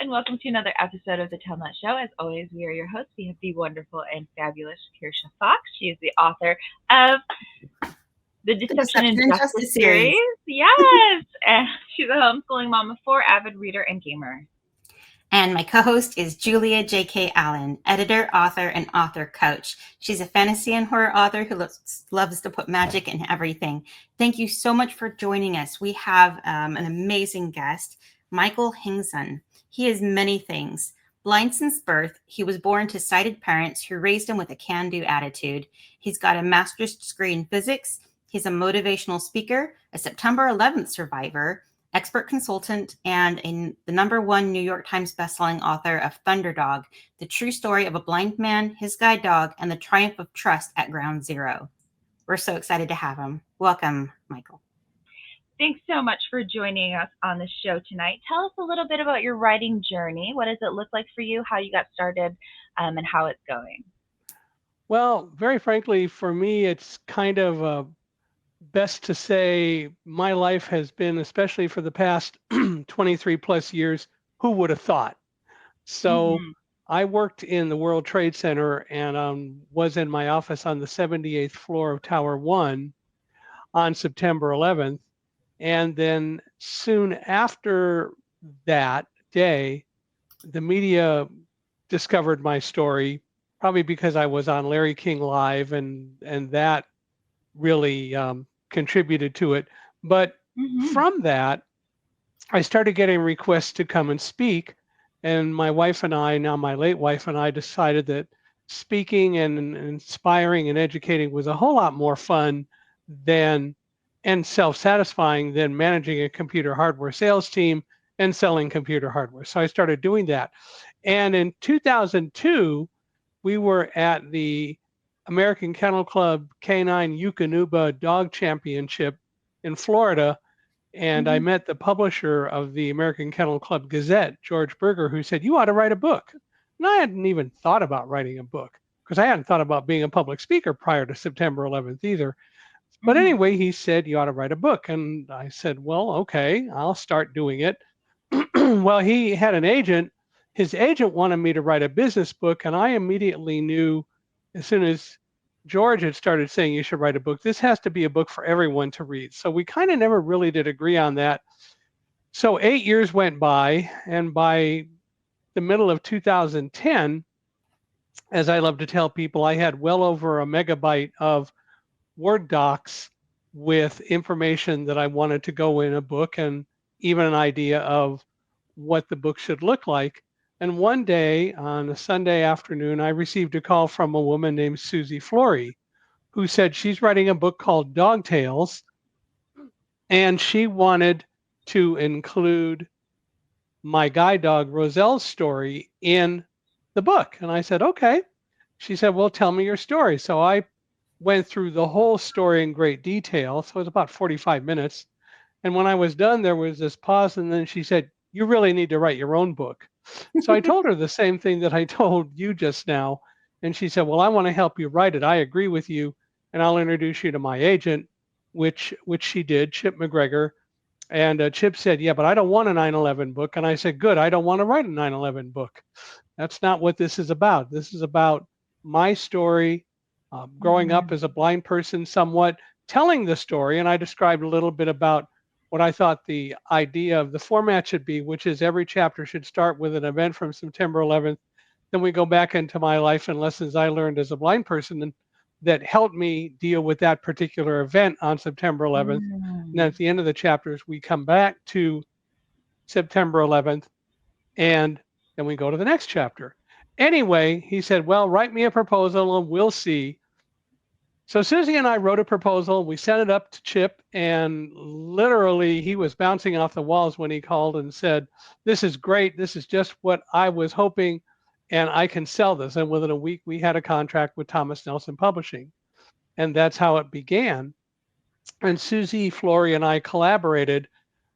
and welcome to another episode of the Tell Nut Show. As always, we are your hosts. We have the wonderful and fabulous Kirsha Fox. She is the author of the The Deception Deception and and Justice Justice series. series. Yes, and she's a homeschooling mom of four, avid reader and gamer. And my co-host is Julia J.K. Allen, editor, author, and author coach. She's a fantasy and horror author who loves to put magic in everything. Thank you so much for joining us. We have an amazing guest, Michael Hingson. He is many things. Blind since birth, he was born to sighted parents who raised him with a can-do attitude. He's got a master's degree in physics. He's a motivational speaker, a September 11th survivor, expert consultant, and the #1 New York Times bestselling author of Thunderdog, the true story of a blind man, his guide dog, and the triumph of trust at ground zero. We're so excited to have him. Welcome, Michael. Thanks so much for joining us on the show tonight. Tell us a little bit about your writing journey. What does it look like for you, how you got started, and how it's going? Well, very frankly, for me, it's kind of best to say my life has been, especially for the past 23 plus years, who would have thought? So Mm-hmm. I worked in the World Trade Center and was in my office on the 78th floor of Tower 1 on September 11th. And then soon after that day, the media discovered my story, probably because I was on Larry King Live, and that really contributed to it. But Mm-hmm. from that, I started getting requests to come and speak. And my wife and I, now my late wife and I, decided that speaking and inspiring and educating was a whole lot more fun than and self-satisfying than managing a computer hardware sales team and selling computer hardware. So I started doing that. And in 2002, we were at the American Kennel Club Canine Eukanuba Dog Championship in Florida. And I Mm-hmm. met the publisher of the American Kennel Club Gazette, George Berger, who said, "You ought to write a book." And I hadn't even thought about writing a book because I hadn't thought about being a public speaker prior to September 11th either. But Mm-hmm. anyway, he said, "You ought to write a book." And I said, "Well, okay, I'll start doing it." Well, he had an agent. His agent wanted me to write a business book, and I immediately knew, as soon as George had started saying you should write a book, this has to be a book for everyone to read. So we kind of never really did agree on that. So 8 years went by, and by the middle of 2010, as I love to tell people, I had well over a megabyte of Word docs with information that I wanted to go in a book, and even an idea of what the book should look like. And one day on a Sunday afternoon, I received a call from a woman named Susie Flory, who said she's writing a book called Dog Tales, and she wanted to include my guide dog Roselle's story in the book. And I said, okay. She said, well, tell me your story. So I went through the whole story in great detail. So it was about 45 minutes. And when I was done, there was this pause. And then she said, you really need to write your own book. So I told her the same thing that I told you just now. And she said, well, I want to help you write it. I agree with you. And I'll introduce you to my agent, which she did, Chip McGregor. And Chip said, yeah, but I don't want a 9/11 book. And I said, good, I don't want to write a 9/11 book. That's not what this is about. This is about my story, growing up as a blind person, somewhat telling the story. And I described a little bit about what I thought the idea of the format should be, which is every chapter should start with an event from September 11th. Then we go back into my life and lessons I learned as a blind person and that helped me deal with that particular event on September 11th. And then Mm-hmm. at the end of the chapters, we come back to September 11th, and then we go to the next chapter. Anyway, he said, well, write me a proposal and we'll see. So Susie and I wrote a proposal. We sent it up to Chip, and literally he was bouncing off the walls when he called and said, this is great. This is just what I was hoping, and I can sell this. And within a week, we had a contract with Thomas Nelson Publishing. And that's how it began. And Susie, Flory, and I collaborated.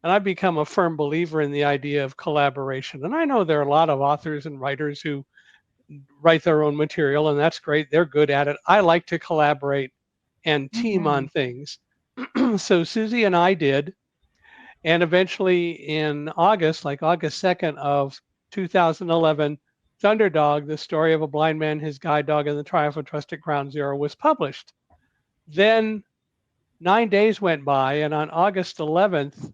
And I've become a firm believer in the idea of collaboration. And I know there are a lot of authors and writers who write their own material, and that's great. They're good at it. I like to collaborate and team Mm-hmm. on things. So Susie and I did. And eventually in August, like August 2nd of 2011, Thunderdog, the story of a blind man, his guide dog, and the triumph of trusted ground zero was published. Then 9 days went by, and on August 11th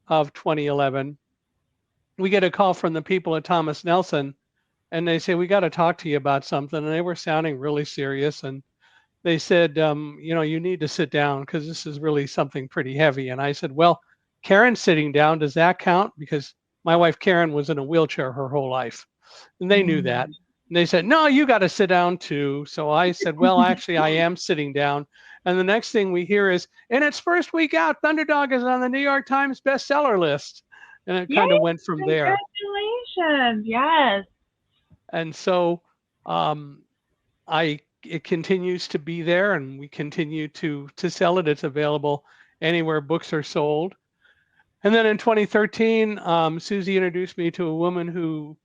of 2011, we get a call from the people at Thomas Nelson, and they say, we got to talk to you about something. And they were sounding really serious. And they said, you need to sit down because this is really something pretty heavy. And I said, well, Karen's sitting down. Does that count? Because my wife, Karen, was in a wheelchair her whole life. And they knew that. And they said, no, you got to sit down too. So I said, well, actually, I am sitting down. And the next thing we hear is, in its first week out, Thunderdog is on the New York Times bestseller list. And it kind of Yay! went from there. Congratulations. Yes. And so it continues to be there, and we continue to sell it. It's available anywhere books are sold. And then in 2013, Susie introduced me to a woman who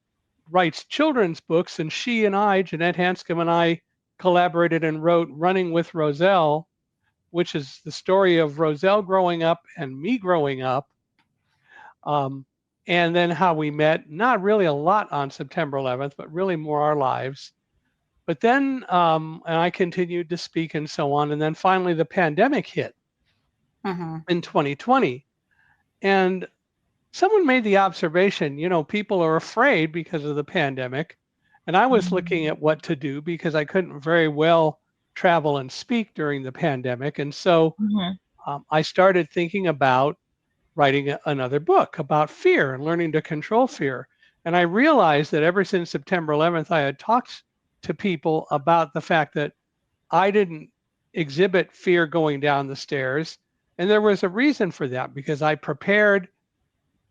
writes children's books, and she and I, Jeanette Hanscom and I, collaborated and wrote Running with Roselle, which is the story of Roselle growing up and me growing up, and then how we met. Not really a lot on September 11th, but really more our lives. But then, and I continued to speak and so on. And then finally, the pandemic hit in 2020. And someone made the observation, people are afraid because of the pandemic. And I was looking at what to do because I couldn't very well travel and speak during the pandemic. And so I started thinking about writing another book about fear and learning to control fear. And I realized that ever since September 11th, I had talked to people about the fact that I didn't exhibit fear going down the stairs. And there was a reason for that, because I prepared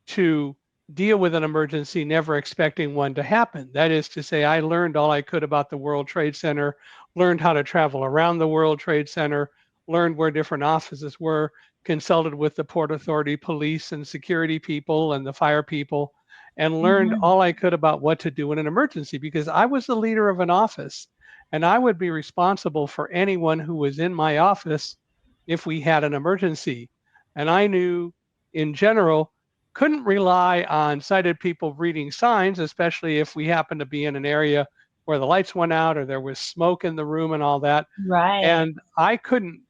to deal with an emergency, never expecting one to happen. That is to say, I learned all I could about the World Trade Center, learned how to travel around the World Trade Center, learned where different offices were, consulted with the Port Authority police and security people and the fire people, and learned all I could about what to do in an emergency, because I was the leader of an office and I would be responsible for anyone who was in my office if we had an emergency. And I knew, in general, couldn't rely on sighted people reading signs, especially if we happened to be in an area where the lights went out or there was smoke in the room and all that. Right. And I couldn't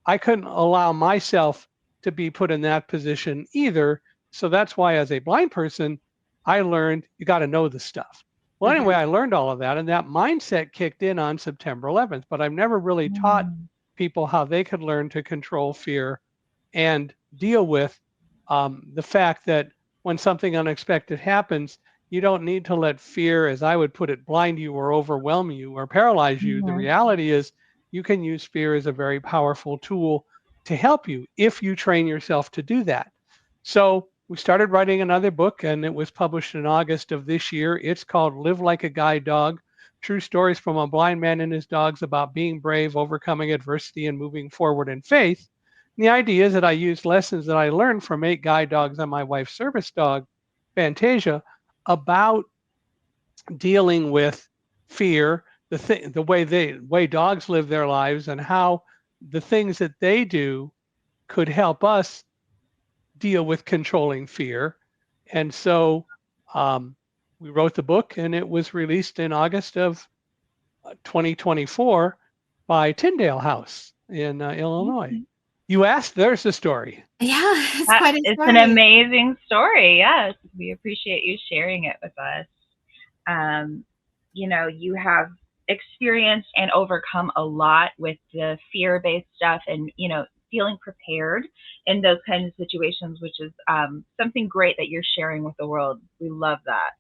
allow myself to be put in that position either. So that's why, as a blind person, I learned you got to know the stuff. Well, anyway, I learned all of that, and that mindset kicked in on September 11th. But I've never really taught people how they could learn to control fear and deal with the fact that when something unexpected happens, you don't need to let fear, as I would put it, blind you or overwhelm you or paralyze you. The reality is you can use fear as a very powerful tool to help you if you train yourself to do that. So we started writing another book, and it was published in August of this year. It's called Live Like a Guide Dog: True Stories from a Blind Man and His Dogs About Being Brave, Overcoming Adversity, and Moving Forward in Faith. And the idea is that I used lessons that I learned from 8 guide dogs and my wife's service dog, Fantasia, about dealing with fear, the way dogs live their lives, and how the things that they do could help us deal with controlling fear. And so we wrote the book, and it was released in August of 2024 by Tyndale House in Illinois. You asked, there's the story. Yeah, it's quite a story. It's an amazing story. Yes, we appreciate you sharing it with us. You have experienced and overcome a lot with the fear-based stuff, and feeling prepared in those kinds of situations, which is something great that you're sharing with the world. We love that,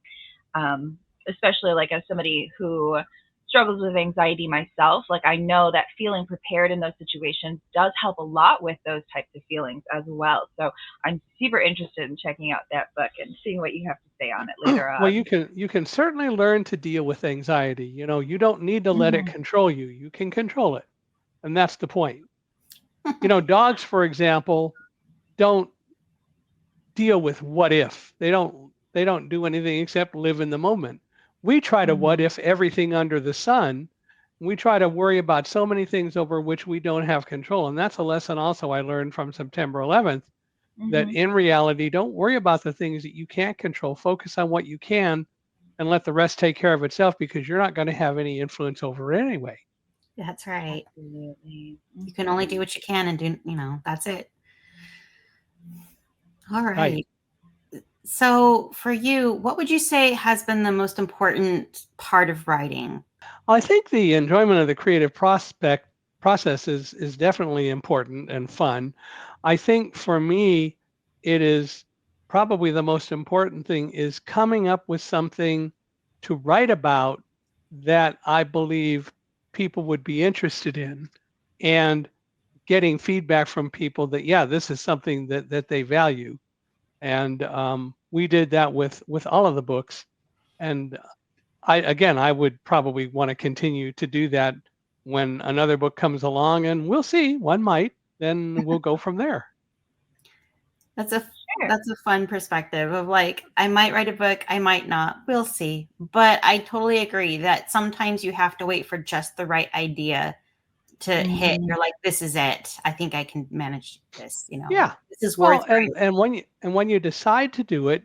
especially like as somebody who struggles with anxiety myself. Like, I know that feeling prepared in those situations does help a lot with those types of feelings as well. So I'm super interested in checking out that book and seeing what you have to say on it later on. Well, you can certainly learn to deal with anxiety. You don't need to let it control you. You can control it. And that's the point. Dogs, for example, don't deal with what if. They don't do anything except live in the moment. We try to what if everything under the sun. We try to worry about so many things over which we don't have control. And that's a lesson also I learned from September 11th, that in reality, don't worry about the things that you can't control. Focus on what you can and let the rest take care of itself, because you're not going to have any influence over it anyway. That's right. Absolutely. You can only do what you can and do, that's it. All Right. right. So, for you, what would you say has been the most important part of writing? I think the enjoyment of the creative process is definitely important and fun. I think for me, it is probably the most important thing is coming up with something to write about that I believe people would be interested in, and getting feedback from people that, yeah, this is something that they value. And we did that with all of the books. And I would probably want to continue to do that when another book comes along, and we'll see, one might, then we'll go from there. That's a Sure. that's a fun perspective of like, I might write a book, I might not. We'll see. But I totally agree that sometimes you have to wait for just the right idea to hit. Mhm. You're like, this is it. I think I can manage this, Yeah. this is worth Well, writing. and when you decide to do it,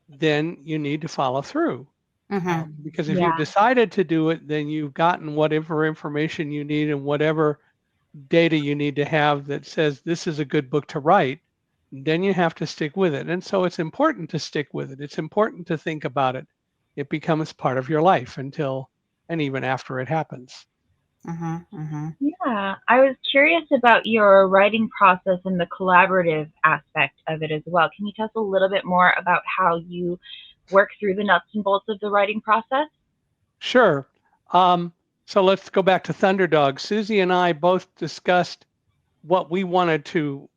then you need to follow through. Mhm. Because if you've Yeah. decided to do it, then you've gotten whatever information you need and whatever data you need to have that says this is a good book to write. Then you have to stick with it. And so it's important to stick with it. It's important to think about it. It becomes part of your life until and even after it happens. Mhm. Mhm. Yeah. I was curious about your writing process and the collaborative aspect of it as well. Can you tell us a little bit more about how you work through the nuts and bolts of the writing process? Sure. Um, so let's go back to Thunderdog. Susie and I both discussed what we wanted to,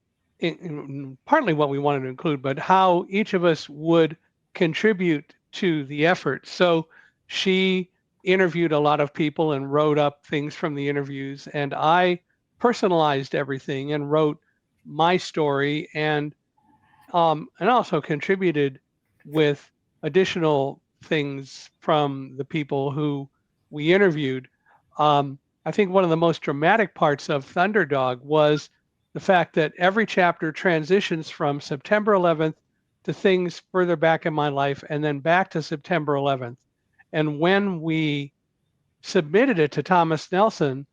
partly what we wanted to include, but how each of us would contribute to the effort. So she interviewed a lot of people and wrote up things from the interviews, and I personalized everything and wrote my story, and also contributed with additional things from the people who we interviewed. I think one of the most dramatic parts of Thunderdog was the fact that every chapter transitions from September 11th to things further back in my life and then back to September 11th. And when we submitted it to Thomas Nelson,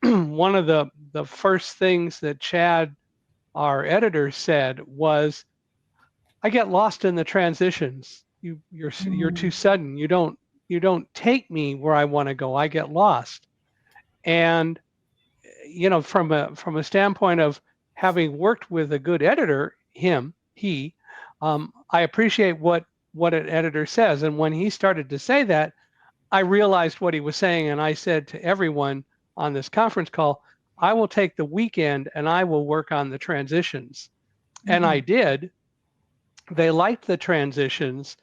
one of the first things that Chad, our editor, said was, I get lost in the transitions. You're too Mm. sudden. You don't take me where I want to go. I get lost. And from a standpoint of having worked with a good editor, he, I appreciate what an editor says. And when he started to say that, I realized what he was saying, and I said to everyone on this conference call, I will take the weekend and I will work on the transitions. And I Mhm. did. They liked the transitions,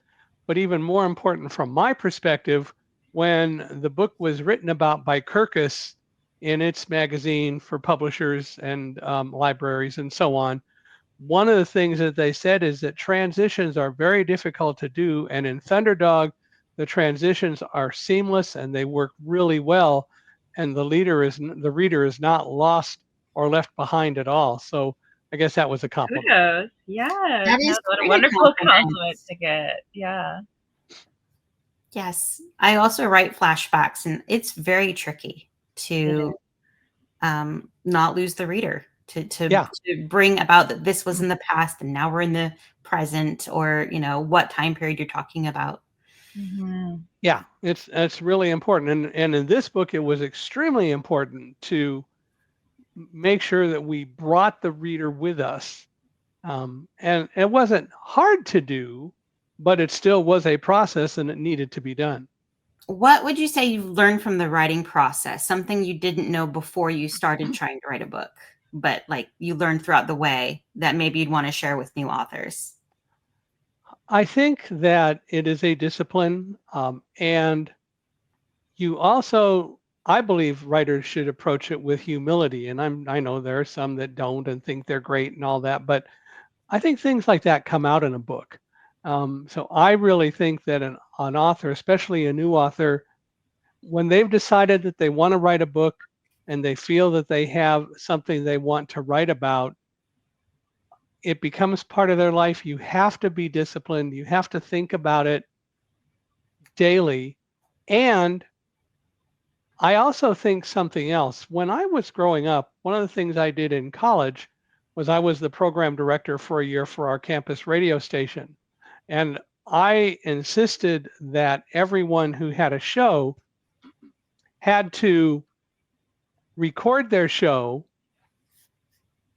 but even more important from my perspective, when the book was written about by Kirkus in its magazine for publishers and libraries and so on, one of the things that they said is that transitions are very difficult to do. And in Thunderdog, the transitions are seamless and they work really well. And the reader is not lost or left behind at all. So I guess that was a compliment. Kudos. Yes. That No, is what a quite a wonderful compliment. compliment to get. Yeah. Yes. I also write flashbacks, and it's very tricky It to is. not lose the reader, Yeah. to bring about that this was in the past and now we're in the present, or what time period you're talking about. Mhm. Yeah, it's really important, and in this book, it was extremely important to make sure that we brought the reader with us, and it wasn't hard to do, but it still was a process, and it needed to be done. What would you say you learned from the writing process? Something you didn't know before you started trying to write a book, but like you learned throughout the way that maybe you'd want to share with new authors? I think that it is a discipline, and you also, I believe, writers should approach it with humility. And I know there are some that don't and think they're great and all that, but I think things like that come out in a book. So I really think that an author, especially a new author, when they've decided that they want to write a book and they feel that they have something they want to write about, it becomes part of their life. You have to be disciplined. You have to think about it daily. And I also think something else. When I was growing up, one of the things I did in college was I was the program director for a year for our campus radio station. And I insisted that everyone who had a show had to record their show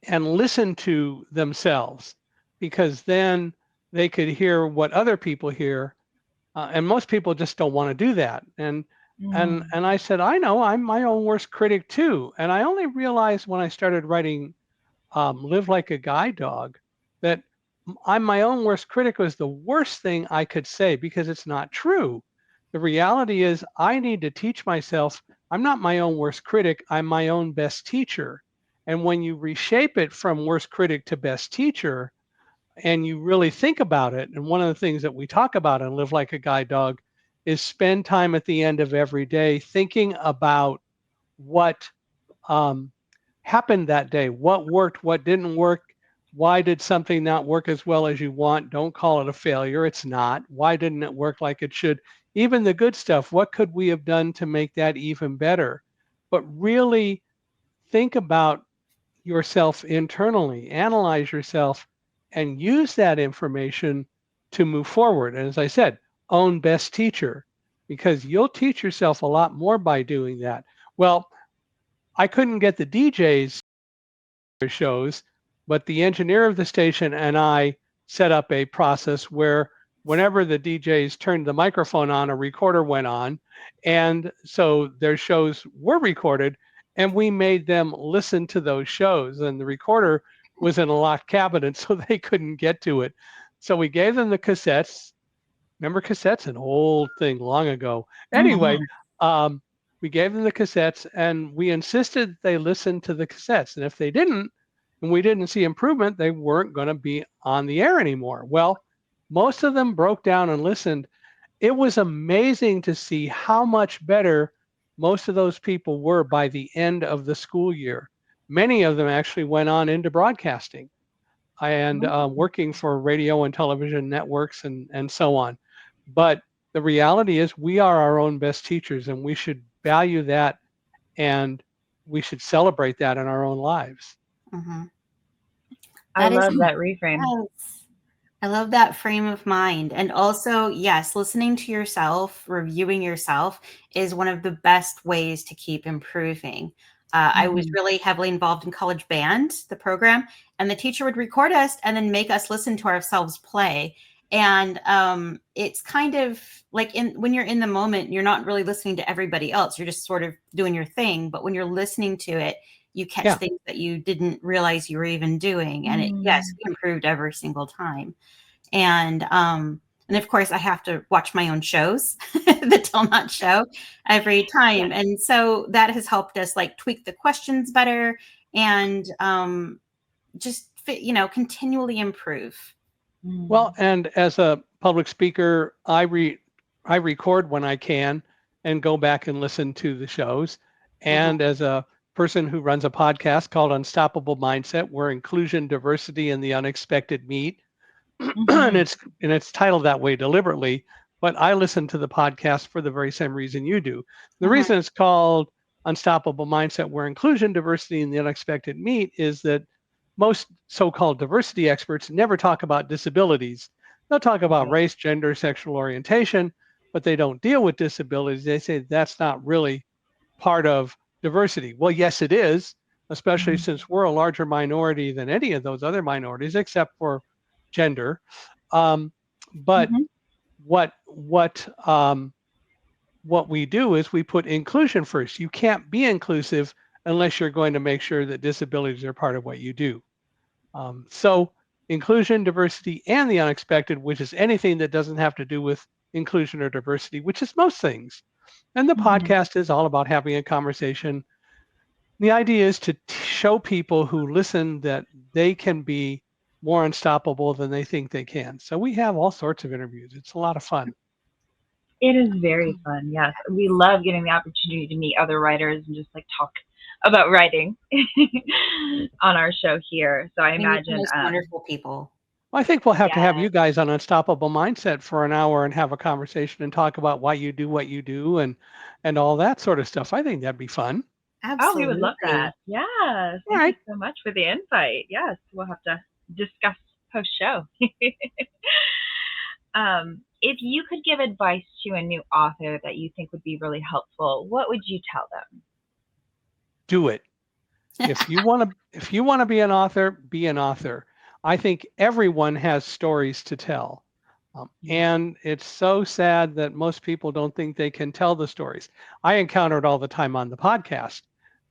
and listen to themselves, because then they could hear what other people hear. And most people just don't want to do that. And I said, I know I'm my own worst critic too. And I only realized when I started writing Live Like a Guide Dog that I'm my own worst critic was the worst thing I could say, because it's not true. The reality is I need to teach myself I'm not my own worst critic, I'm my own best teacher. And when you reshape it from worst critic to best teacher, and you really think about it, and one of the things that we talk about in Live Like a Guide Dog is spend time at the end of every day thinking about what um, happened that day, what worked, what didn't work, why did something not work as well as you want. Don't call it a failure, it's not. Why didn't it work like it should? Even the good stuff, what could we have done to make that even better? But really think about yourself internally, analyze yourself, and use that information to move forward. And as I said, own best teacher, because you'll teach yourself a lot more by doing that. Well, I couldn't get the DJs shows, but the engineer of the station and I set up a process where whenever the DJs turned the microphone on, a recorder went on. And so their shows were recorded, and we made them listen to those shows. And the recorder was in a locked cabinet, so they couldn't get to it. So we gave them the cassettes. Remember cassettes? An old thing long ago. Anyway, Mhm. um, we gave them the cassettes and we insisted they listen to the cassettes. And if they didn't, and we didn't see improvement, they weren't going to be on the air anymore. Well, most of them broke down and listened. It was amazing to see how much better most of those people were by the end of the school year. Many of them actually went on into broadcasting and working for radio and television networks and so on. But the reality is, we are our own best teachers, and we should value that, and we should celebrate that in our own lives. Mhm. I That is, love that reframe. yes. I love that frame of mind. And also, yes, listening to yourself, reviewing yourself is one of the best ways to keep improving. I was Mhm. really heavily involved in college band, the program, and the teacher would record us and then make us listen to ourselves play. And it's kind of like when you're in the moment, you're not really listening to everybody else. You're just sort of doing your thing. But when you're listening to it, you catch Yeah. things that you didn't realize you were even doing. And yes, Mm. we improved every single time. And of course I have to watch my own shows, the Till Not show, every Yeah. time. And so that has helped us like tweak the questions better and just continually improve. Well, Mm. and as a public speaker, I record when I can and go back and listen to the shows. Mhm, And as a person who runs a podcast called Unstoppable Mindset, where inclusion, diversity, and the unexpected meet, and Mhm. it's titled that way deliberately, but I listen to the podcast for the very same reason you do. The mhm, reason it's called Unstoppable Mindset, where inclusion, diversity, and the unexpected meet, is that most so-called diversity experts never talk about disabilities. They'll talk about Right. race, gender, sexual orientation, but they don't deal with disabilities. They say that's not really part of diversity. Well, yes, it is, especially Mhm. since we're a larger minority than any of those other minorities, except for gender. Um, but Mhm. what we do is we put inclusion first. You can't be inclusive unless you're going to make sure that disabilities are part of what you do. So inclusion, diversity, and the unexpected, which is anything that doesn't have to do with inclusion or diversity, which is most things. And the Mhm. podcast is all about having a conversation. The idea is to show people who listen that they can be more unstoppable than they think they can. So we have all sorts of interviews. It's a lot of fun. It is very fun. Yes, we love getting the opportunity to meet other writers and just like talk about writing on our show here. So I we meet the imagine, most wonderful people. I think we'll have to have Yes. you guys on Unstoppable Mindset for an hour and have a conversation and talk about why you do what you do and all that sort of stuff. I think that'd be fun. Oh, we would love that. Absolutely. Yes. All Thank you right. so much for the invite. Yes, we'll have to discuss post show. If you could give advice to a new author that you think would be really helpful, what would you tell them? Do it. If you want to be an author, be an author. I think everyone has stories to tell. Yeah. And it's so sad that most people don't think they can tell the stories. I encounter it all the time on the podcast,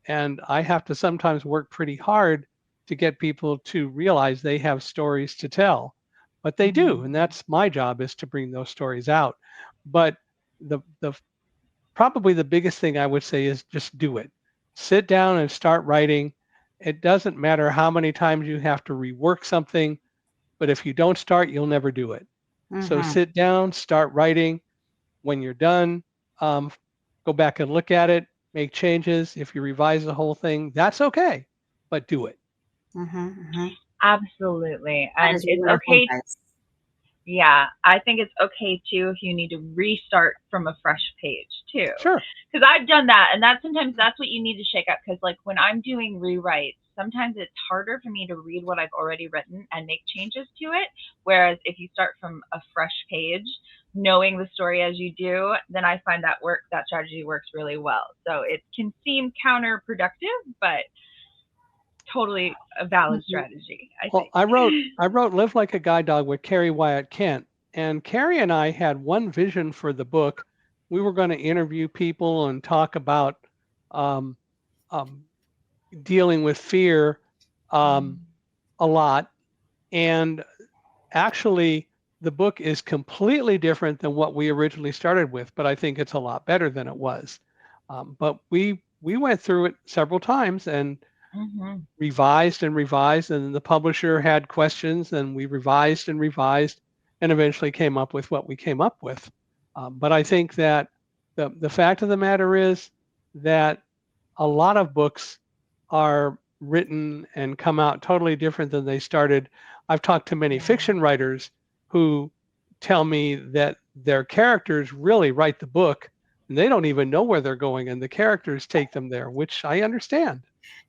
and I have to sometimes work pretty hard to get people to realize they have stories to tell. But they do, and Mhm. that's my job, is to bring those stories out. But the probably the biggest thing I would say is just do it. Sit down and start writing. It doesn't matter how many times you have to rework something, but if you don't start, you'll never do it. So Mm-hmm. sit down, start writing. When you're done, um, go back and look at it, make changes. If you revise the whole thing, that's okay, but do it. Mm-hmm. Mm-hmm. Absolutely. That And is it's wonderful okay. advice. Yeah, I think it's okay too if you need to restart from a fresh page too. Sure. Because I've done that, and that's what you need to shake up. Because like when I'm doing rewrites, sometimes it's harder for me to read what I've already written and make changes to it. Whereas if you start from a fresh page, knowing the story as you do, then I find that strategy works really well. So it can seem counterproductive, but totally a valid Mhm. strategy, I Well, think. I wrote Live Like a Guide Dog with Carrie Wyatt Kent, and Carrie and I had one vision for the book. We were going to interview people and talk about um, um, dealing with fear um, Mm. a lot. And actually, the book is completely different than what we originally started with, but I think it's a lot better than it was. But we went through it several times and Mhm. revised and revised, and the publisher had questions, and we revised, and eventually came up with what we came up with. But I think that the fact of the matter is that a lot of books are written and come out totally different than they started. I've talked to many Yeah. fiction writers who tell me that their characters really write the book and they don't even know where they're going, and the characters take them there, which I understand.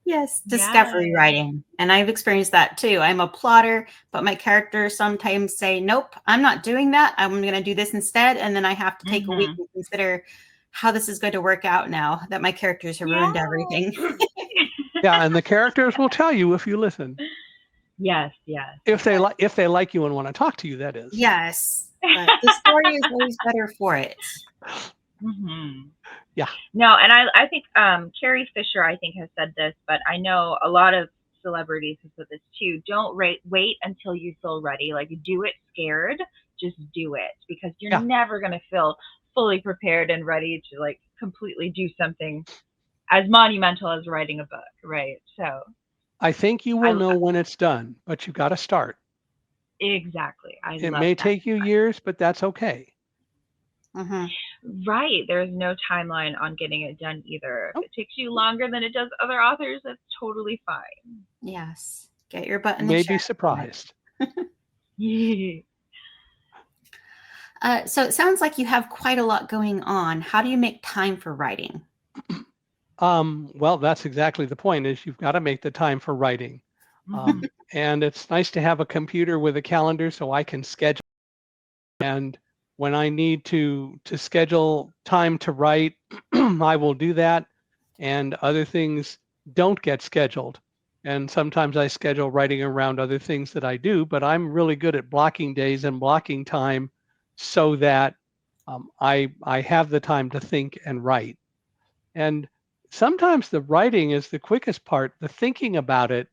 Yes, discovery Yes. writing. And I've experienced that too. I'm a plotter, but my characters sometimes say, nope, I'm not doing that. I'm going to do this instead. And then I have to take a week Mhm. and consider how this is going to work out now that my characters have Yeah. ruined everything. Yeah, and the characters will tell you if you listen. Yes, yes, If they like you and want to talk to you, that is. Yes, but the story is always better for it. Mhm. Yeah. No, and I think Carrie Fisher I think has said this, but I know a lot of celebrities have said this too. Don't wait until you feel ready. Like do it scared. Just do it because you're Yeah. never going to feel fully prepared and ready to like completely do something as monumental as writing a book, right? So, I think you will I know when it's done, but you got to start. exactly. I It love may that. take you years, but that's okay. Hmm. Right. There's no timeline on getting it done either. If Oh, it takes you longer than it does other authors, that's totally fine. Yes, get your butt you in the may chair be and do it. surprised. So it sounds like you have quite a lot going on. How do you make time for writing? Well, that's exactly the point, is you've got to make the time for writing. Mhm. And it's nice to have a computer with a calendar so I can schedule. And when I need to schedule time to write, I will do that. And other things don't get scheduled. And sometimes I schedule writing around other things that I do, but I'm really good at blocking days and blocking time so that I have the time to think and write. And sometimes the writing is the quickest part. The thinking about it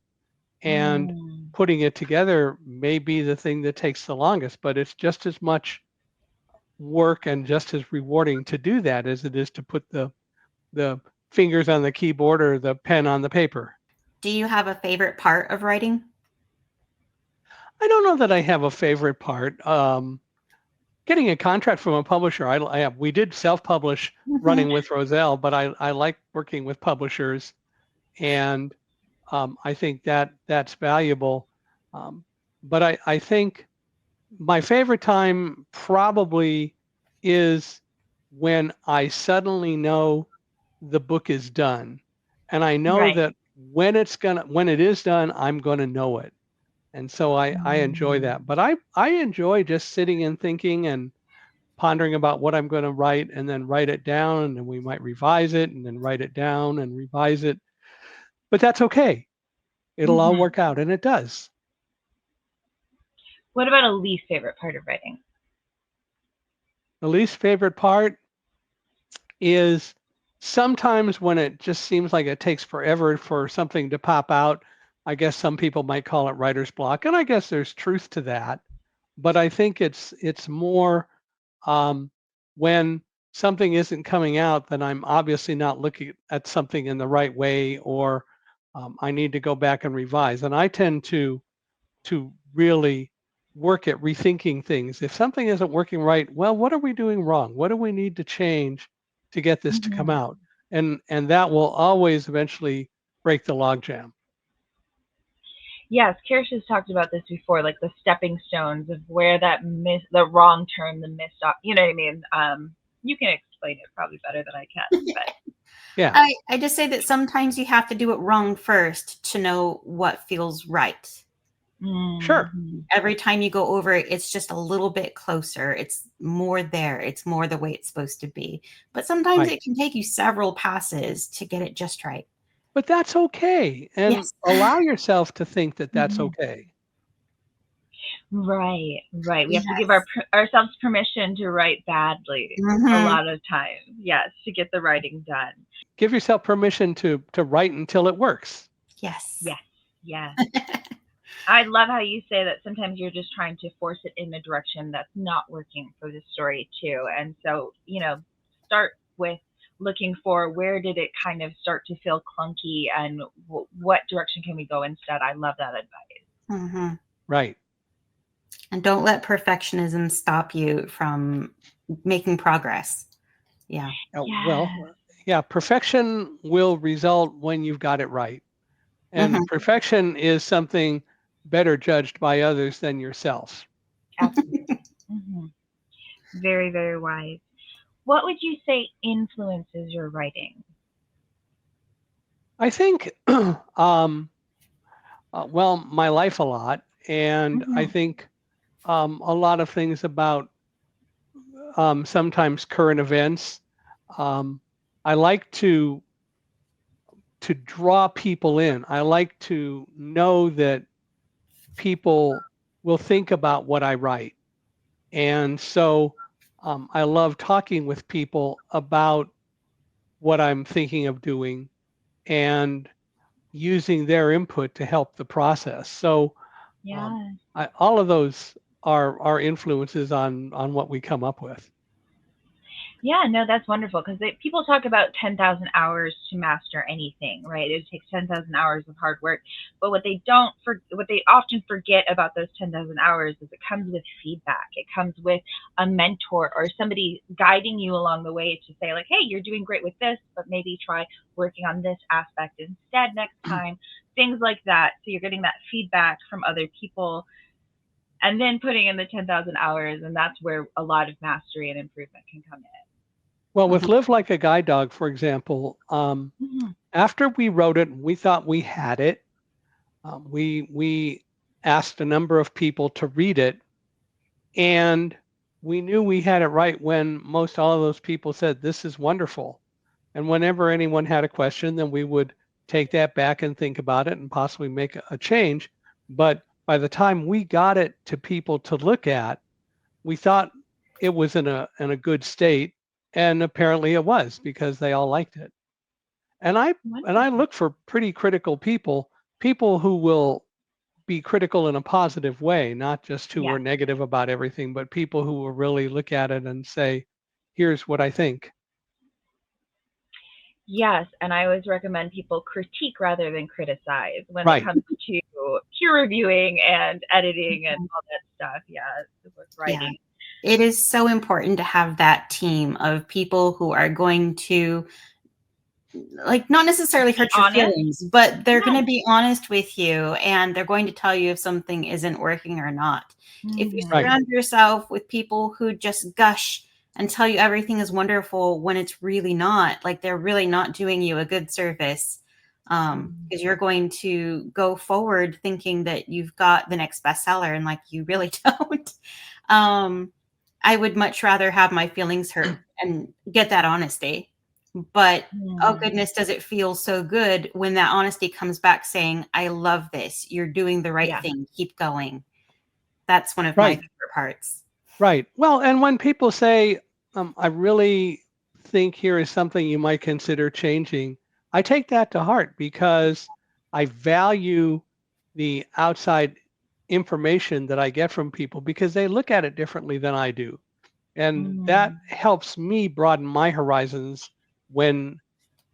and Mm. putting it together may be the thing that takes the longest, but it's just as much work and just as rewarding to do that as it is to put the fingers on the keyboard or the pen on the paper. Do you have a favorite part of writing? I don't know that I have a favorite part. Getting a contract from a publisher, we did self-publish Running with Roselle, but I like working with publishers, and I think that that's valuable. Um, But I think my favorite time probably is when I suddenly know the book is done. And I know Right. that when it is done, I'm gonna know it. And so I enjoy that. But I enjoy just sitting and thinking and pondering about what I'm going to write and then write it down, and then we might revise it and then write it down and revise it. But that's okay. It'll all Mm-hmm. work out, and it does. What about a least favorite part of writing? The least favorite part is sometimes when it just seems like it takes forever for something to pop out. I guess some people might call it writer's block, and I guess there's truth to that. But I think it's more um, when something isn't coming out, then I'm obviously not looking at something in the right way, or I need to go back and revise. And I tend to really work at rethinking things. If something isn't working right, well, what are we doing wrong? What do we need to change to get this to come Mm-hmm. out? And that will always eventually break the logjam. Yes, Kirsch has talked about this before, like the stepping stones of where the wrong turn, the missed op. You know what I mean? You can explain it probably better than I can, but Yeah, I just say that sometimes you have to do it wrong first to know what feels right. sure. mm-hmm. Every time you go over it, it's just a little bit closer. It's more there. It's more the way it's supposed to be. But sometimes Right. it can take you several passes to get it just right. But that's okay. And Yes. allow yourself to think that that's Mm-hmm. okay. Right, right. We have to give Yes. ourselves permission to write badly a Hmm. lot of times. Yes, to get the writing done. Give yourself permission to write until it works. Yes. Yes, yes. I love how you say that sometimes you're just trying to force it in a direction that's not working for the story too. And so, start with looking for where did it kind of start to feel clunky and what direction can we go instead. I love that advice. Hmm. Right. And don't let perfectionism stop you from making progress. Yeah. Yes. Yeah, perfection will result when you've got it right. And Hmm. perfection is something better judged by others than yourself. Absolutely. Hmm. Very, very wise. What would you say influences your writing? I think, well, my life a lot. And I Hmm. think a lot of things about sometimes current events. Um, I like to draw people in. I like to know that people will think about what I write. And so I love talking with people about what I'm thinking of doing and using their input to help the process. So um, Yeah. all of those are influences on what we come up with. Yeah, no, that's wonderful because people talk about 10,000 hours to master anything, right? It takes 10,000 hours of hard work. But what they often forget about those 10,000 hours is it comes with feedback. It comes with a mentor or somebody guiding you along the way to say, like, hey, you're doing great with this, but maybe try working on this aspect instead next time, things like that. So you're getting that feedback from other people and then putting in the 10,000 hours. And that's where a lot of mastery and improvement can come Well, with Hmm. Live Like a Guide Dog, for example, in. after we wrote it, we thought we had it. We asked a number of people to read it, and we knew we had it right when most all of those people said, "This is wonderful." And whenever anyone had a question, then we would take that back and think about it and possibly make a change. But by the time we got it to people to look at, we thought it was in a good state, and apparently it was because they all liked it. And I Wonderful. look for pretty critical people, people who will be critical in a positive way, not just who are Yes. negative about everything, but people who will really look at it and say, "Here's what I think." Yes, and I always recommend people critique rather than criticize when it Right. comes to peer reviewing and editing and all that stuff. Yes, with Yeah. writing. It is so important to have that team of people who are going to like not necessarily Be hurt your honest. feelings, but they're going Yes. to be honest with you and they're going to tell you if something isn't working or not. If you Right. Mhm. surround yourself with people who just gush and tell you everything is wonderful when it's really not, like they're really not doing you a good service, Mhm. because you're going to go forward thinking that you've got the next bestseller and like you really don't. um, I would much rather have my feelings hurt and get that honesty. But oh Mhm. goodness, does it feel so good when that honesty comes back saying, I love this. You're doing the right Yeah. thing. Keep going. That's one of my Right. favorite parts. Right. Well, and when people say, I really think here is something you might consider changing, I take that to heart because I value the outside information that I get from people because they look at it differently than I do. And that Mhm. helps me broaden my horizons when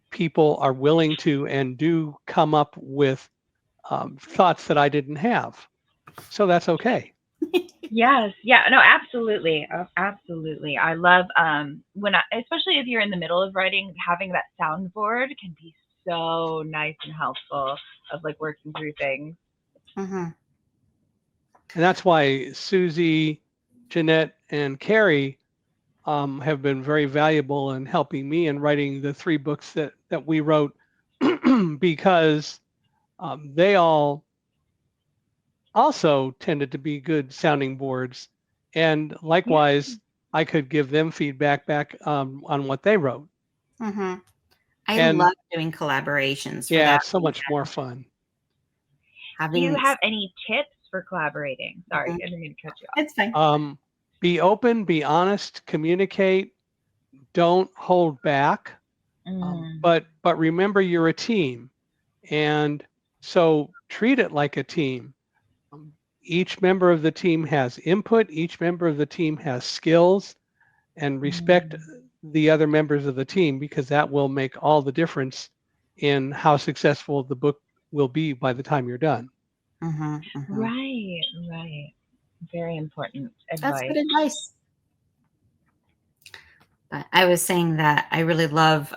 people are willing to and do come up with thoughts that I didn't have. So that's okay. Yes. Yeah. No, absolutely. Absolutely. I love when especially if you're in the middle of writing, having that soundboard can be so nice and helpful of like working through things. Mm-hmm. And that's why Susie, Jeanette, and Carrie have been very valuable in helping me in writing the three books that we wrote because they all also tended to be good sounding boards. And Yeah. likewise, I could give them feedback back on what they wrote. Mm-hmm. I And love doing collaborations for yeah, that it's so much more reason. fun. Do you Having have any tips for collaborating? Sorry, Mhm. I didn't mean to cut you off. It's fine. Um, be open, be honest, communicate, don't hold back. Mm, But remember, you're a team, and so treat it like a team. Um, each member of the team has input. Each member of the team has skills, and respect mm. the other members of the team because that will make all the difference in how successful the book will be by the time you're done. Mm-hmm. Mm-hmm. Right, right. Very important That's good advice. advice. But I was saying that I really love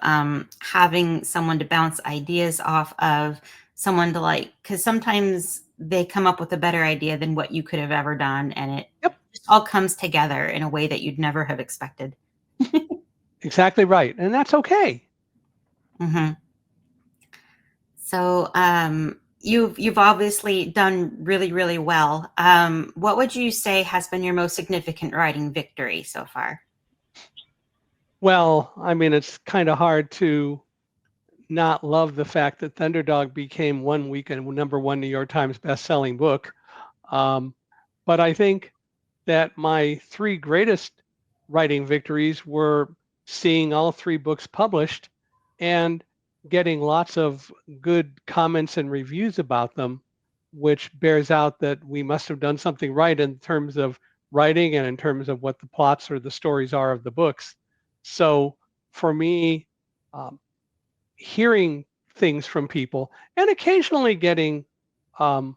having someone to bounce ideas off of, someone to like, because sometimes they come up with a better idea than what you could have ever done. And it Yep, just all comes together in a way that you'd never have expected. exactly right, and that's okay. Hmm. So you've obviously done really, really well. What would you say has been your most significant writing victory so far? Well, I mean, it's kind of hard to not love the fact that Thunderdog became one week a number one New York Times best-selling book. Um, but I think that my three greatest writing victories were seeing all three books published and getting lots of good comments and reviews about them, which bears out that we must have done something right in terms of writing and in terms of what the plots or the stories are of the books. So for me, um, hearing things from people and occasionally getting um,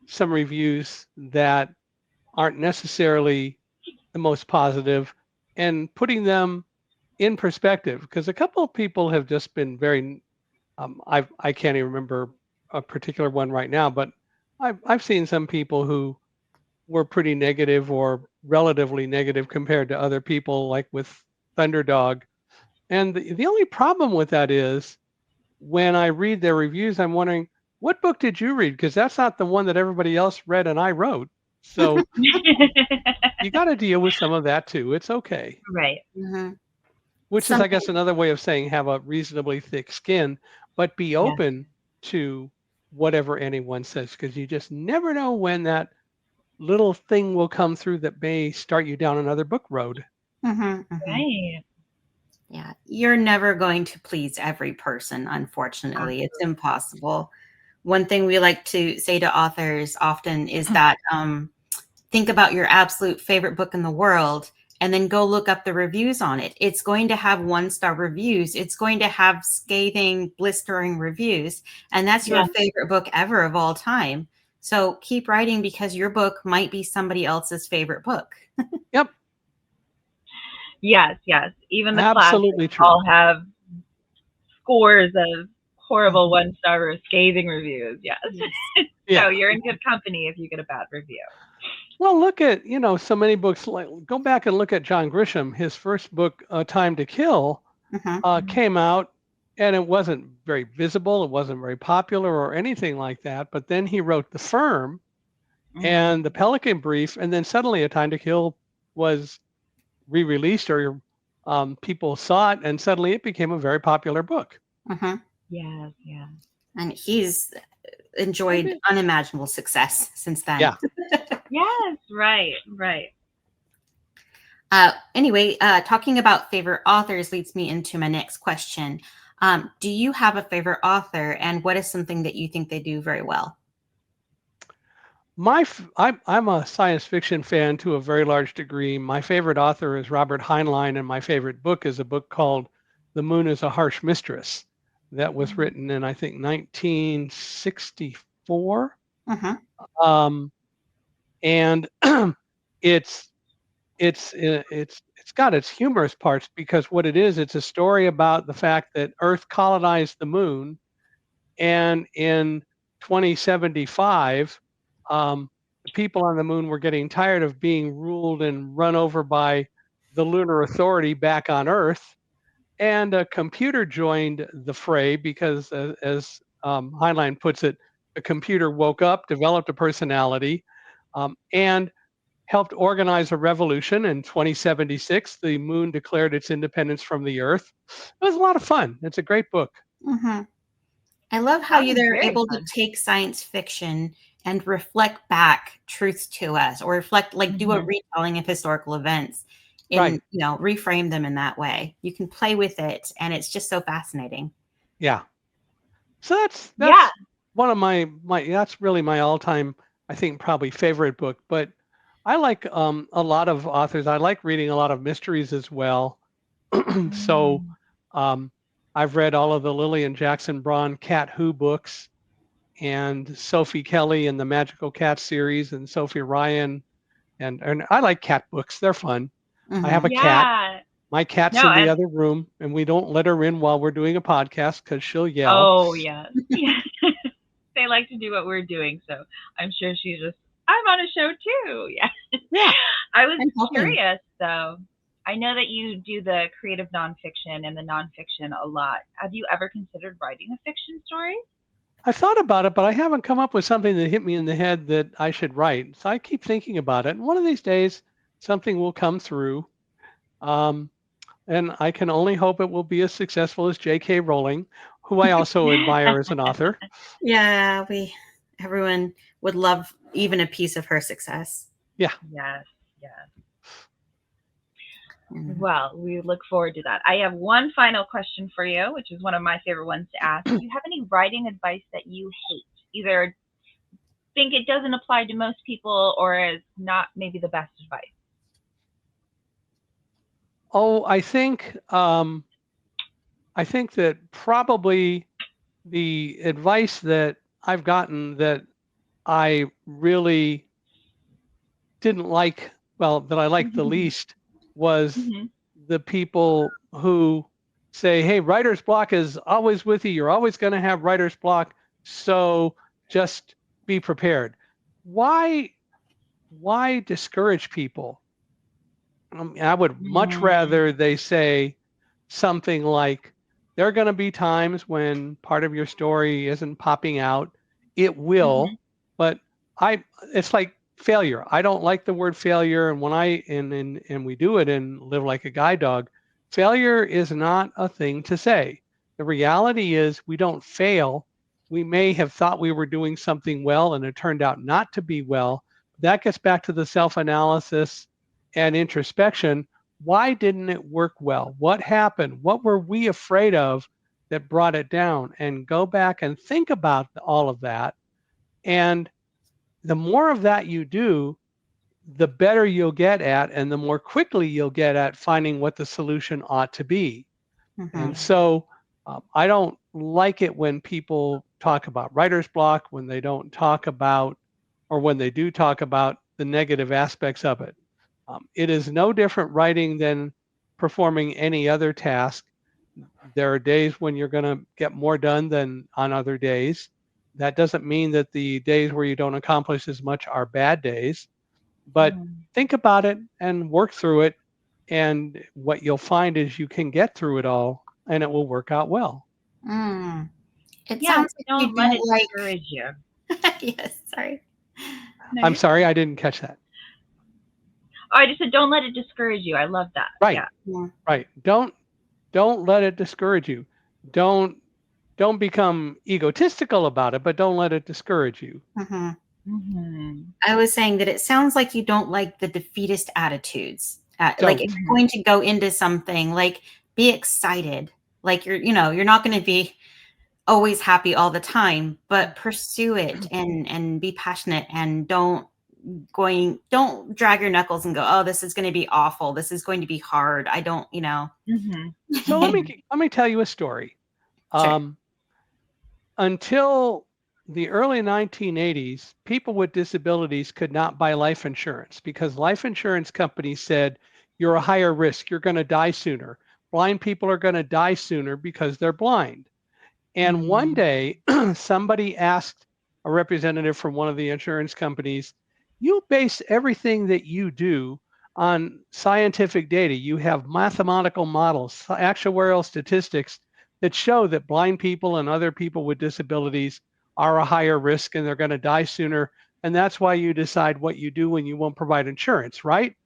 some reviews that aren't necessarily the most positive and putting them in perspective because a couple of people have just been very I can't even remember a particular one right now, but I've seen some people who were pretty negative or relatively negative compared to other people, like with Thunderdog. And the only problem with that is when I read their reviews, I'm wondering, what book did you read? Because that's not the one that everybody else read and I wrote. So you got to deal with some of that too. It's okay. Right. Hmm. Which is, I guess, Something. another way of saying have a reasonably thick skin, but be Yeah. open to whatever anyone says because you just never know when that little thing will come through that may start you down another book road. Hmm. Hmm. Right. Yeah, you're never going to please every person, unfortunately. It's Absolutely. impossible. One thing we like to say to authors often is that think about your absolute favorite book in the world and then go look up the reviews on it. It's going to have one-star reviews. It's going to have scathing, blistering reviews. And that's your Yeah. favorite book ever of all time. So keep writing because your book might be somebody else's favorite book. Yep, Yes, yes. Even the classics absolutely true. all have scores of horrible Mhm. 1-star or scathing reviews. Yes. Yes. So Yeah. you're in good company if you get a bad review. Well, look at, so many books. Like, go back and look at John Grisham. His first book, Time to Kill, Mhm. Mhm. came out, and it wasn't very visible. It wasn't very popular or anything like that. But then he wrote The Firm Mhm. and The Pelican Brief, and then suddenly A Time to Kill was re-released, or people saw it, and suddenly it became a very popular book. Mhm. Yes, yes. And he's I enjoyed mean, unimaginable success since then. yeah. Yes, right, right. Anyway, talking about favorite authors leads me into my next question. Do you have a favorite author, and what is something that you think they do very well? I'm a science fiction fan to a very large degree. My favorite author is Robert Heinlein, and my favorite book is a book called The Moon is a Harsh Mistress that was Mhm. written in, I think, 1964. Mm-hmm. Um, and it's it's got its humorous parts, because what it is, it's a story about the fact that Earth colonized the moon, and in 2075, the people on the moon were getting tired of being ruled and run over by the Lunar Authority back on Earth. And a computer joined the fray because, as Heinlein puts it, a computer woke up, developed a personality, and helped organize a revolution. In 2076, the moon declared its independence from the Earth. It was a lot of fun. It's a great book. Mm-hmm. I love how Sounds they're very able to fun. take science fiction and reflect back truths to us, or reflect, like, do a Mhm. retelling of historical events, in, Right. reframe them in that way. You can play with it, and it's just so fascinating. Yeah. So Yeah. that's one of my that's really my all-time, I think, probably favorite book. But I like a lot of authors. I like reading a lot of mysteries as well. So Mm. um, I've read all of the Lillian Jackson Braun Cat Who books, and Sophie Kelly and the Magical Cat series, and Sophie Ryan, and I like cat books. They're fun. I have Mm-hmm. a cat. Yeah. My cat's No, in the and other room, and we don't let her in while we're doing a podcast because she'll yell. oh, yes. Yeah. They like to do what we're doing, so I'm sure she's just, I'm on a show too. Yeah. Yeah. I was And helping. curious though. I know that you do the creative nonfiction and the nonfiction a lot. Have you ever considered writing a fiction story? I thought about it, but I haven't come up with something that hit me in the head that I should write. So I keep thinking about it. And one of these days, something will come through. Um, and I can only hope it will be as successful as J.K. Rowling, who I also admire as an author. Yeah, everyone would love even a piece of her success. Yeah. Yes, yes. Mhm. Well, we look forward to that. I have one final question for you, which is one of my favorite ones to ask. Do you have any writing advice that you hate? Either think it doesn't apply to most people or is not maybe the best advice? Oh, I think that probably the advice that I've gotten that I really didn't like, well, that I liked the least, was Mhm. the people who say, "Hey, writer's block is always with you. You're always going to have writer's block, so just be prepared." Why why discourage people? I would much Mm. rather they say something like, there are going to be times when part of your story isn't popping out. It will, Mhm. but I it's like failure. I don't like the word failure, and when I and we do it in Live Like a Guide Dog, failure is not a thing to say. The reality is we don't fail. We may have thought we were doing something well and it turned out not to be well. That gets back to the self-analysis and introspection. Why didn't it work well? What happened? What were we afraid of that brought it down? And go back and think about all of that. And the more of that you do, the better you'll get at, and the more quickly you'll get at finding what the solution ought to be. And Mhm. Yeah. so I don't like it when people talk about writer's block, when they don't talk about, or when they do talk about the negative aspects of it. It is no different writing than performing any other task. There are days when you're going to get more done than on other days. That doesn't mean that the days where you don't accomplish as much are bad days, but Mm. think about it and work through it. And what you'll find is you can get through it all and it will work out well. Mm. It Yeah, sounds like you don't let don't it like. discourage you. Yes, sorry. No, I'm you're sorry, I didn't catch that. Oh, I just said don't let it discourage you. I love that. Right, Yeah. Yeah. right. Don't let it discourage you. Don't don't become egotistical about it, but don't let it discourage you. Hmm. Mhm. I was saying that it sounds like you don't like the defeatist attitudes. Like if Don't. you're going to go into something, like be excited. Like you're not going to be always happy all the time, but pursue it and be passionate and don't drag your knuckles and go, oh, this is going to be awful. This is going to be hard. I don't. Mhm. So let me tell you a story. Sure. Um, until the early 1980s, people with disabilities could not buy life insurance because life insurance companies said you're a higher risk, you're going to die sooner. Blind people are going to die sooner because they're blind. And one Mm. day, somebody asked a representative from one of the insurance companies, you base everything that you do on scientific data. You have mathematical models, actuarial statistics that show that blind people and other people with disabilities are a higher risk and they're going to die sooner. And that's why you decide what you do when you won't provide insurance, right?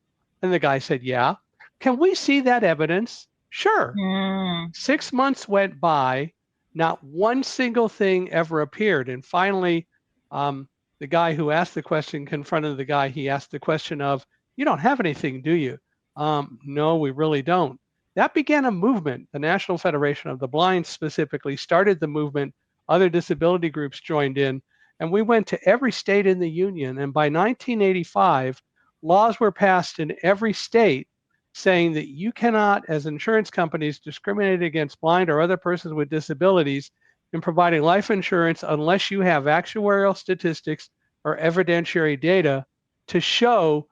And the guy said, yeah. Can we see that evidence? Sure. Mm. 6 months went by, not one single thing ever appeared. And finally, um, the guy who asked the question confronted the guy he asked the question of, you don't have anything, do you? No, we really don't. That began a movement. The National Federation of the Blind specifically started the movement. Other disability groups joined in, and we went to every state in the union. And by 1985, laws were passed in every state saying that you cannot, as insurance companies, discriminate against blind or other persons with disabilities in providing life insurance unless you have actuarial statistics or evidentiary data to show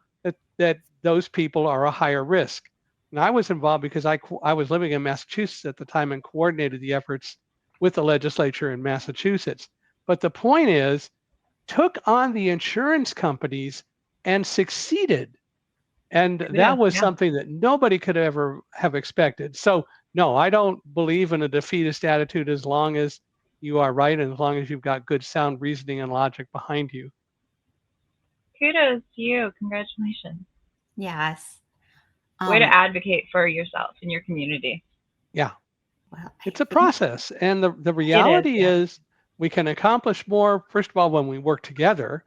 that those people are a higher risk. And I was involved because I was living in Massachusetts at the time and coordinated the efforts with the legislature in Massachusetts. But the point is, took on the insurance companies and succeeded, and Kudos. that was Yeah. something that nobody could ever have expected. So, no, I don't believe in a defeatist attitude as long as you are right and as long as you've got good sound reasoning and logic behind you. Kudos to you. Congratulations. Yes. Way to Um, advocate for yourself and your community. Yeah, well, I it's a think process. And the It is. reality Yeah. is we can accomplish more, first of all, when we work together.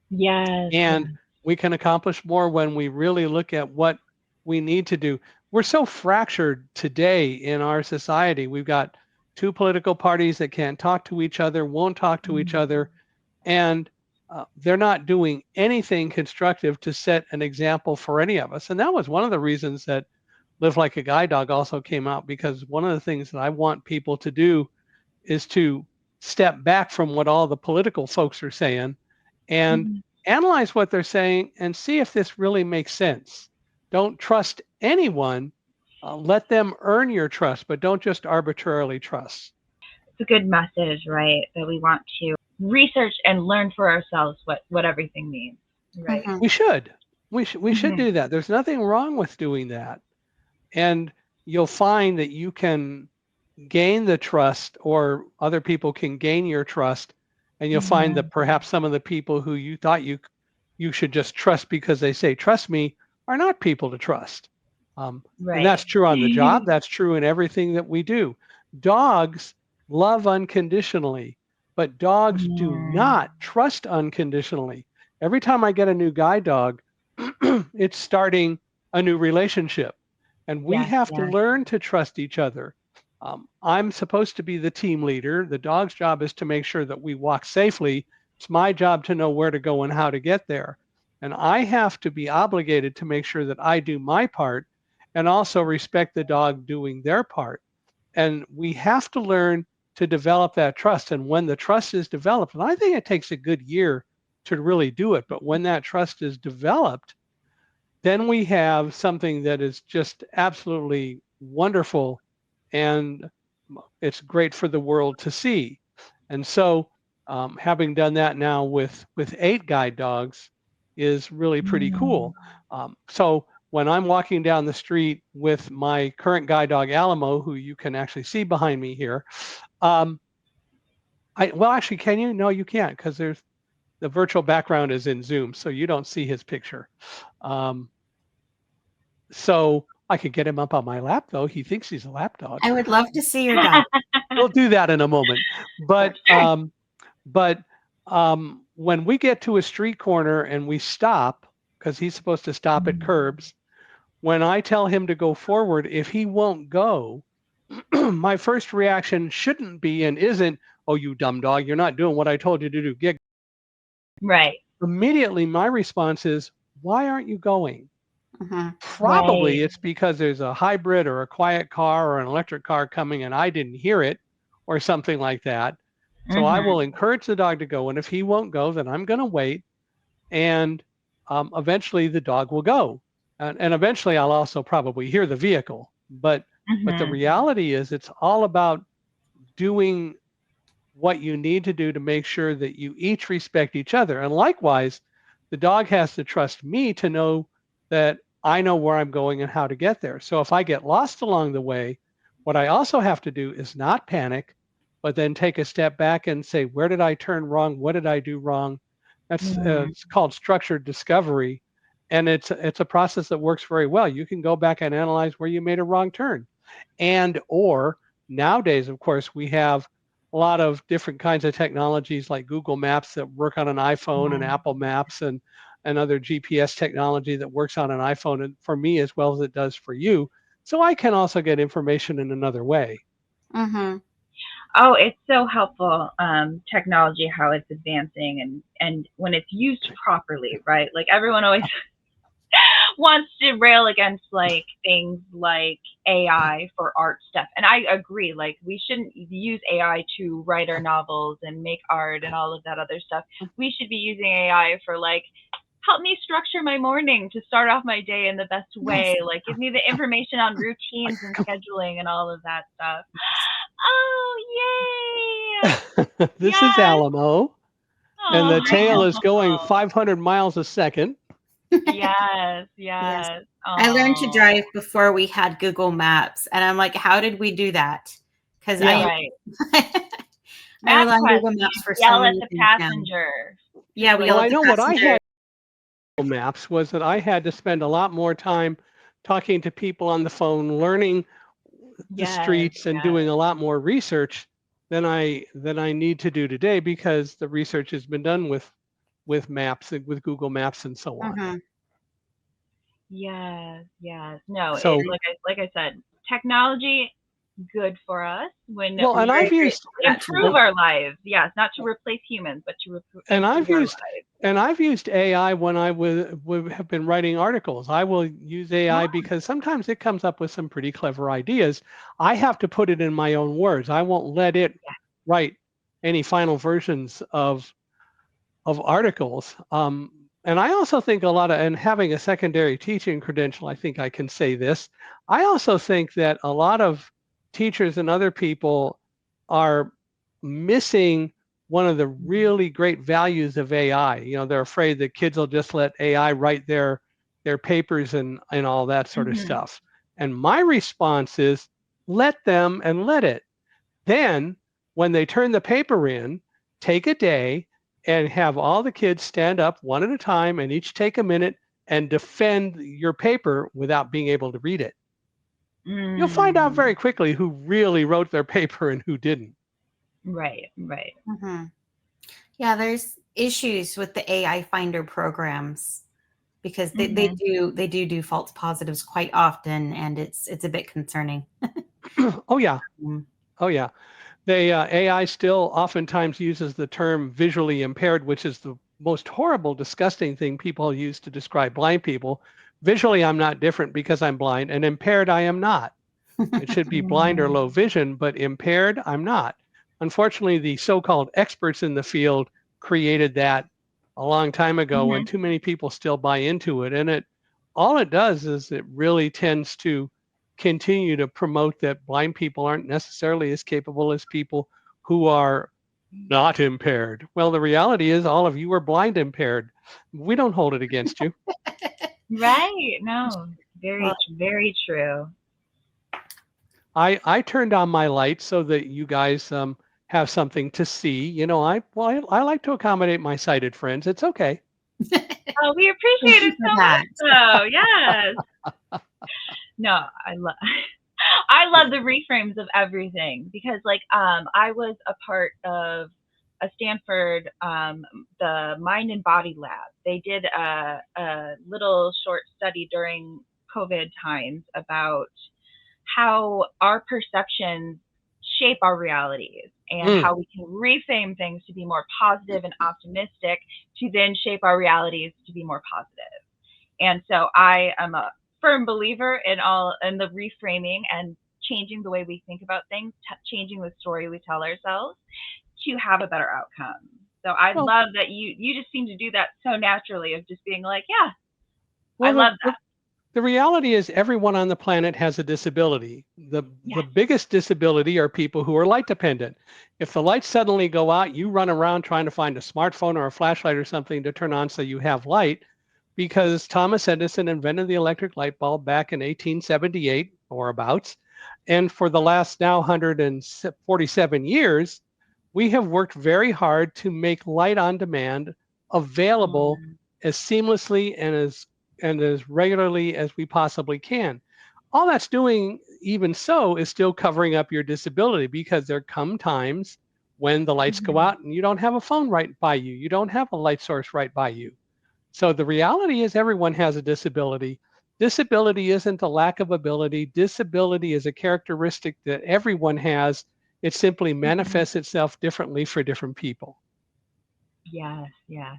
Yes. And Yeah. we can accomplish more when we really look at what we need to do. We're so fractured today in our society. We've got two political parties that can't talk to each other, won't talk to each Mm. other, and they're not doing anything constructive to set an example for any of us. And that was one of the reasons that Live Like a Guide Dog also came out, because one of the things that I want people to do is to step back from what all the political folks are saying and Mhm. analyze what they're saying and see if this really makes sense. Don't trust anyone. Let them earn your trust, but don't just arbitrarily trust. It's a good message, right? That we want to research and learn for ourselves what everything means, right? mhm. We should. We should Hmm. do that. There's nothing wrong with doing that. And you'll find that you can gain the trust, or other people can gain your trust, and you'll find Hmm. that perhaps some of the people who you thought you should just trust because they say trust me are not people to trust. And Right. that's true on the job. That's true in everything that we do. Dogs love unconditionally, but dogs do Mm. not trust unconditionally. Every time I get a new guide dog, it's starting a new relationship, and we Yes. have to Yes. learn to trust each other. I'm supposed to be the team leader. The dog's job is to make sure that we walk safely. It's my job to know where to go and how to get there. And I have to be obligated to make sure that I do my part and also respect the dog doing their part. And we have to learn to develop that trust. And when the trust is developed, and I think it takes a good year to really do it, but when that trust is developed, then we have something that is just absolutely wonderful and it's great for the world to see. And so, having done that now with 8 guide dogs is really pretty Mm. cool. So when I'm walking down the street with my current guide dog Alamo, who you can actually see behind me here, um, well, actually, can you? No, you can't, because there's the virtual background is in Zoom, so you don't see his picture. Um, so I could get him up on my lap, though. He thinks he's a lap dog. I would love to see your dog. We'll do that in a moment. For But sure. when we get to a street corner and we stop, because he's supposed to stop at Mm. curbs, when I tell him to go forward, if he won't go, my first reaction shouldn't be and isn't, "Oh, you dumb dog, you're not doing what I told you to do. Get." Right. Immediately, my response is, "Why aren't you going?" Hmm. Probably Right. it's because there's a hybrid or a quiet car or an electric car coming and I didn't hear it or something like that. So I Mhm. will encourage the dog to go. And if he won't go, then I'm going to wait. And eventually the dog will go. And eventually I'll also probably hear the vehicle. But the Mhm. reality is it's all about doing what you need to do to make sure that you each respect each other. And likewise, the dog has to trust me to know that I know where I'm going and how to get there. So if I get lost along the way, what I also have to do is not panic, but then take a step back and say, where did I turn wrong? What did I do wrong? That's Mm. it's called structured discovery, and it's a process that works very well. You can go back and analyze where you made a wrong turn, and or nowadays, of course, we have a lot of different kinds of technologies like Google Maps that work on an iPhone, and Yeah. Apple Maps, and other GPS technology that works on an iPhone, and for me as well as it does for you. So I can also get information in another way. Hmm. Oh, it's so helpful. Technology, how it's advancing, and when it's used properly, right? Like everyone always wants to rail against like things like AI for art stuff. And I agree, like we shouldn't use AI to write our novels and make art and all of that other stuff. We should be using AI for like help me structure my morning to start off my day in the best way. Yes. Like give me the information on routines and scheduling and all of that stuff. Oh, yay! This is Yes. Alamo, and Oh, the I tail is going know. 500 miles a second. Yes, Yes. yes. I learned to Oh, drive before we had Google Maps. And I'm like, how did we do that? Because Yeah. right. I rely on MapQuest, Google Maps you for so yell at many the things now. passenger Yeah, to we like yell Well, at I the know what I passenger. had on Maps was that I had to spend a lot more time talking to people on the phone, learning the yes, streets and yes. doing a lot more research than I need to do today, because the research has been done with maps and with Google Maps and so on. Hmm. Yes, yes. No, it So, like I said, technology good for us when well, we and I've Very great used for that improve too. our lives. Yes, not to replace humans, but to and improve I've our used lives. and I've used AI when I would have been writing articles. I will use AI Oh, because sometimes it comes up with some pretty clever ideas. I have to put it in my own words. I won't let it write any final versions of articles. And I also think a lot of, and having a secondary teaching credential, I think I can say this. I also think that a lot of teachers and other people are missing one of the really great values of AI. They're afraid that kids will just let AI write their papers and all that sort of mhm. stuff. And my response is let them and let it. Then, when they turn the paper in, take a day and have all the kids stand up one at a time and each take a minute and defend your paper without being able to read it. You'll find out Mm, very quickly who really wrote their paper and who didn't. right, right. Hmm. Yeah, there's issues with the AI Finder programs because Mhm. they do false positives quite often, and it's a bit concerning. Oh, yeah. Mm. Oh, yeah. AI still oftentimes uses the term visually impaired, which is the most horrible, disgusting thing people use to describe blind people. Visually, I'm not different because I'm blind, and impaired, I am not. It should be blind or Mm, low vision, but impaired, I'm not. Unfortunately, the so-called experts in the field created that a long time ago, and mhm. too many people still buy into it. And all it does is it really tends to continue to promote that blind people aren't necessarily as capable as people who are not impaired. Well, the reality is all of you are blind impaired. We don't hold it against you. Right. No, Well, very true. I turned on my light so that you guys have something to see. You know, I like to accommodate my sighted friends. It's okay. Oh, we thank appreciate you it for so that. much, though. Yes. No, I love. I love the reframes of everything because, like, I was a part of a Stanford, the Mind and Body Lab. They did a little short study during COVID times about how our perceptions shape our realities and Mm. how we can reframe things to be more positive and optimistic to then shape our realities to be more positive. And so I am a firm believer in the reframing and changing the way we think about things, changing the story we tell ourselves to have a better outcome. So I Well, love that you just seem to do that so naturally of just being like, yeah, I well, love the that. The reality is everyone on the planet has a disability. The Yes. biggest disability are people who are light dependent. If the lights suddenly go out, you run around trying to find a smartphone or a flashlight or something to turn on so you have light because Thomas Edison invented the electric light bulb back in 1878 or abouts. And for the last now 147 years, we have worked very hard to make light on demand available Mm, as seamlessly and as regularly as we possibly can. All that's doing, even so, is still covering up your disability because there come times when the lights go mhm. out and you don't have a phone right by you. You don't have a light source right by you. So the reality is everyone has a disability. Disability isn't a lack of ability. Disability is a characteristic that everyone has. It simply Mhm. manifests itself differently for different people. Yes, yes.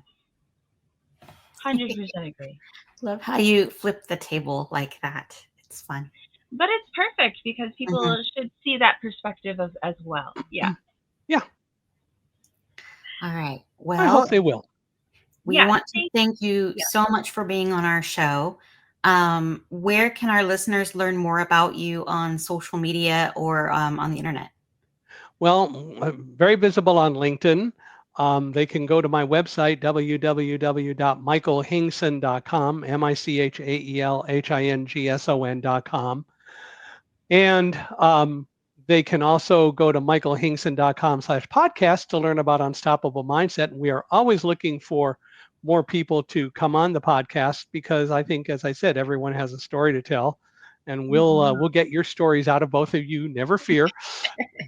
100% agree. Love how you flip the table like that. It's fun. But it's perfect because Mhm. people should see that perspective as well. Yeah. Yeah, All right. I hope Well, they will. we Yeah. want to Thank thank you yeah. so much for being on our show. Where can our listeners learn more about you on social media or on the internet? Well, I'm very visible on LinkedIn. They can go to my website, www.michaelhingson.com, michaelhingson.com. And they can also go to michaelhingson.com/podcast to learn about Unstoppable Mindset. And we are always looking for more people to come on the podcast because I think, as I said, everyone has a story to tell. And we'll get your stories out of both of you, never fear.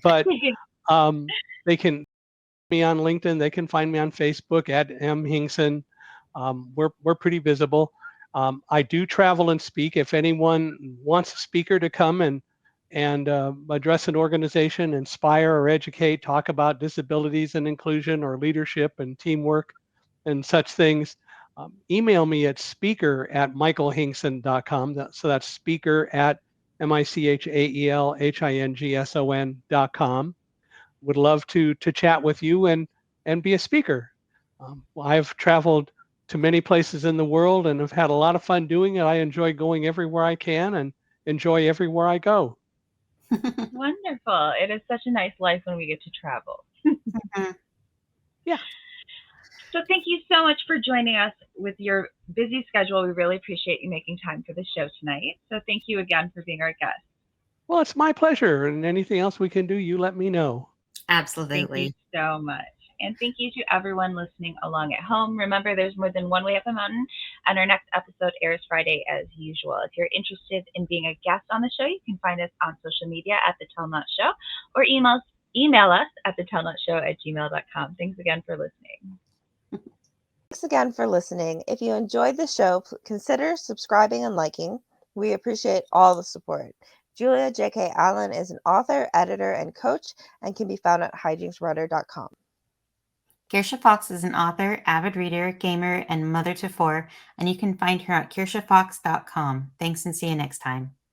But they can me on LinkedIn. They can find me on Facebook at M Hingson. We're pretty visible. I do travel and speak. If anyone wants a speaker to come and address an organization, inspire or educate, talk about disabilities and inclusion or leadership and teamwork and such things, email me at speaker@michaelhingson.com. So that's speaker at michaelhingson.com. Would love to chat with you and be a speaker. I've traveled to many places in the world and have had a lot of fun doing it. I enjoy going everywhere I can and enjoy everywhere I go. Wonderful. It is such a nice life when we get to travel. Mhm. Yeah. So thank you so much for joining us with your busy schedule. We really appreciate you making time for the show tonight. So thank you again for being our guest. Well, it's my pleasure. And anything else we can do, you let me know. Thank you Absolutely. so much. And thank you to everyone listening along at home. Remember, there's more than one way up a mountain, and our next episode airs Friday as usual. If you're interested in being a guest on the show, you can find us on social media at The Tell Not Show or email us at thetellnotshow@gmail.com. Thanks again for listening. Thanks again for listening. If you enjoyed the show, consider subscribing and liking. We appreciate all the support. Julia J.K. Allen is an author, editor, and coach and can be found at hijdreamsrudder.com. Kirsha Fox is an author, avid reader, gamer, and mother to four, and you can find her at kirshafox.com. Thanks and see you next time.